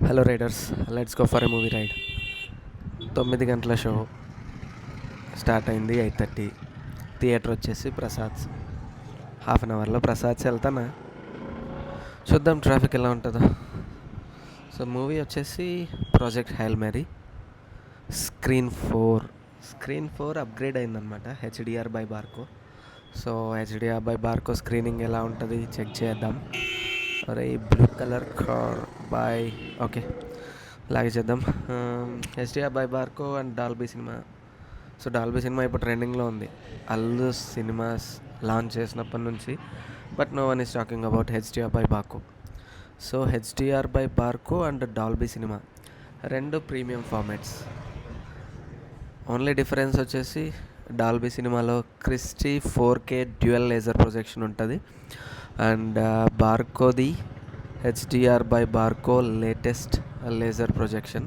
Hello riders, let's go for a movie ride. 9 గంటల show start అయింది. 8:30. Theatre వచ్చేసి Prasad's. Half an అవర్లో ప్రసాద్స్ వెళ్తానా, చూద్దాం ట్రాఫిక్ ఎలా ఉంటుందో. సో మూవీ వచ్చేసి project Hail Mary. Screen 4 upgrade అయిందనమాట, HDR by Barco. So HDR by Barco screening ఎలా ఉంటుంది చెక్ చేద్దాం. అరే blue colour car boy. Okay, అలాగే చేద్దాం. HDR by Barco and Dolby cinema. So Dolby cinema ఇప్పుడు ట్రెండింగ్లో ఉంది. అల్లు సినిమాస్ లాంచ్ చేసినప్పటి నుంచి. But no one is talking about HDR by Barco. So HDR by Barco and Dolby cinema రెండు premium formats. Only difference వచ్చేసి Dolby సినిమాలో Christie 4K dual laser projection ఉంటుంది. And బార్కోది HDR by Barco latest laser projection.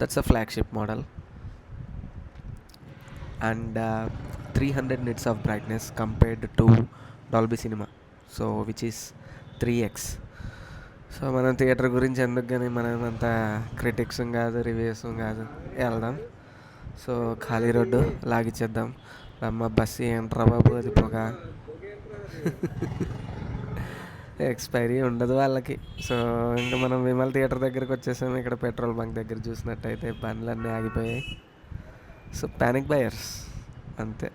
That's a flagship model. And 300 nits of brightness compared to Dolby Cinema, so which is 3x. So మనం theatre గురించి ఎందుకు కానీ మనం అంత critics కాదు, reviews కాదు, వెళ్దాం. సో ఖాళీ రోడ్డు లాగిచ్చేద్దాం. అమ్మ బస్సు ఏంట్రా బాబు, అది పొగ. ఎక్స్పైరీ ఉండదు వాళ్ళకి. సో ఇంకా మనం విమల్ థియేటర్ దగ్గరికి వచ్చేసాము. ఇక్కడ పెట్రోల్ బంక్ దగ్గర చూసినట్టయితే బండ్లన్నీ ఆగిపోయాయి. సో ప్యానిక్ బయర్స్ అంతే.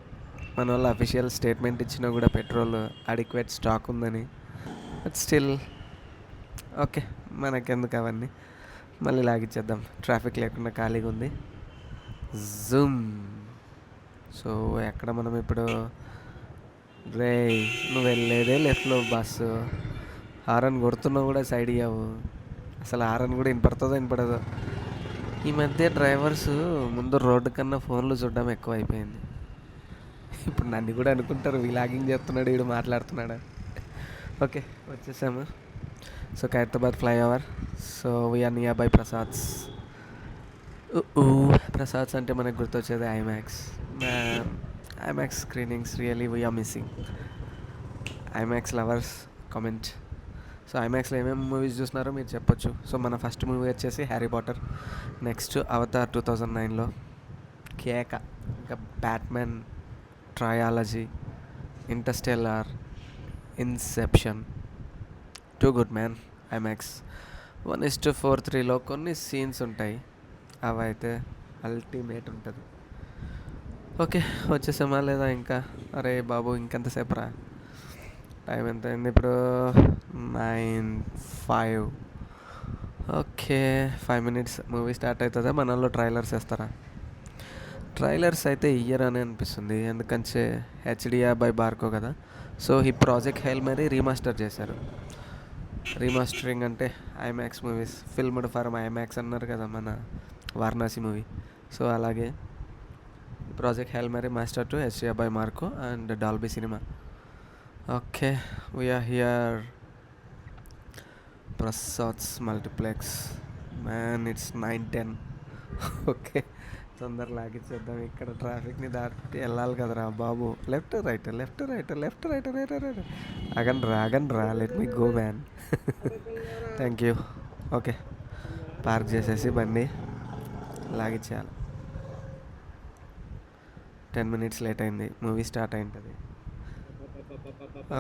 మన వాళ్ళు అఫీషియల్ స్టేట్మెంట్ ఇచ్చినా కూడా పెట్రోల్ అడిక్వేట్ స్టాక్ ఉందని. బట్ స్టిల్ ఓకే, మనకెందుకు అవన్నీ. మళ్ళీ లాగిచ్చేద్దాం, ట్రాఫిక్ లేకుండా ఖాళీగా ఉంది. జూమ్. సో ఎక్కడ మనం ఇప్పుడు, రే నువ్వు వెళ్ళేదే లెఫ్ట్లో బస్సు, హారన్ కొడుతున్నావు కూడా సైడ్ ఇవ్వవు. అసలు హారన్ కూడా వినపడుతుందో వినపడదో. ఈ మధ్య డ్రైవర్స్ ముందు రోడ్డు కన్నా ఫోన్లు చూడడం ఎక్కువ అయిపోయింది. ఇప్పుడు నన్ను కూడా అనుకుంటారు వీలాగింగ్ చేస్తున్నాడు, వీడు మాట్లాడుతున్నాడు. ఓకే, వచ్చేసాము. So Khairatabad flyover. So we are near by Prasads. Prasads అంటే మనకు గుర్తొచ్చేది IMAX. IMAX screenings really we are missing. IMAX lovers comment. So ఐమాక్స్లో ఏమేమి మూవీస్ చూస్తున్నారో మీరు చెప్పొచ్చు. సో మన ఫస్ట్ మూవీ వచ్చేసి హ్యారీ పాటర్. నెక్స్ట్ అవతార్ 2009లో, కేక, ఇంకా Batman trilogy, interstellar, inception. Too good man. IMAX 1:4:3లో కొన్ని సీన్స్ ఉంటాయి, అవి అయితే అల్టిమేట్ ఉంటుంది. ఓకే, వచ్చేసామా లేదా ఇంకా? అరే బాబు ఇంకెంతసేపు రా, టైం ఎంత అయింది ఇప్పుడు? 9:05. ఓకే, 5 minutes మూవీ స్టార్ట్ అవుతుందా? మన వాళ్ళు ట్రైలర్స్ వేస్తారా? ట్రైలర్స్ అయితే ఇయ్యర్ అని అనిపిస్తుంది, ఎందుకంటే హెచ్డిఆర్ బై బార్కో కదా. సో ఈ ప్రాజెక్ట్ హైల్ మేరీ రీమాస్టర్ చేశారు. రీమాస్టరింగ్ అంటే IMAX movies filmed for IMAX అన్నారు కదా మన వారణాసి మూవీ. సో అలాగే project Hail Mary master to HDR by Barco and Dolby cinema. Okay, we are here Prasads multiplex. Man it's 9:10. Okay, తొందర లాగిచ్చేద్దాం. ఇక్కడ ట్రాఫిక్ని దాటి వెళ్ళాలి కదరా బాబు. Left right left right left right right right. అగన్ రా let me go man. Thank you. Okay, park చేసేసి బండి లాగిచ్చేయాలి. 10 minutes లేట్ అయింది, మూవీ స్టార్ట్ అయింటుంది.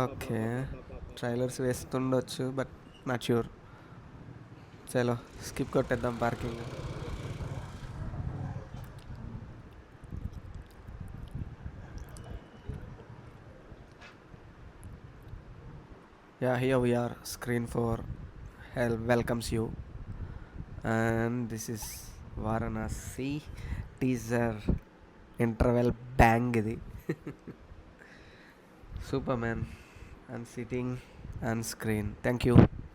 ఓకే, ట్రైలర్స్ వేస్తుండొచ్చు బట్ నాట్ ష్యూర్. చలో స్కిప్ కొట్టేద్దాం parking. Yeah, here we are. Screen 4 welcomes you. And this is Varanasi teaser interval bang ఇది. Superman and sitting on screen. Thank you.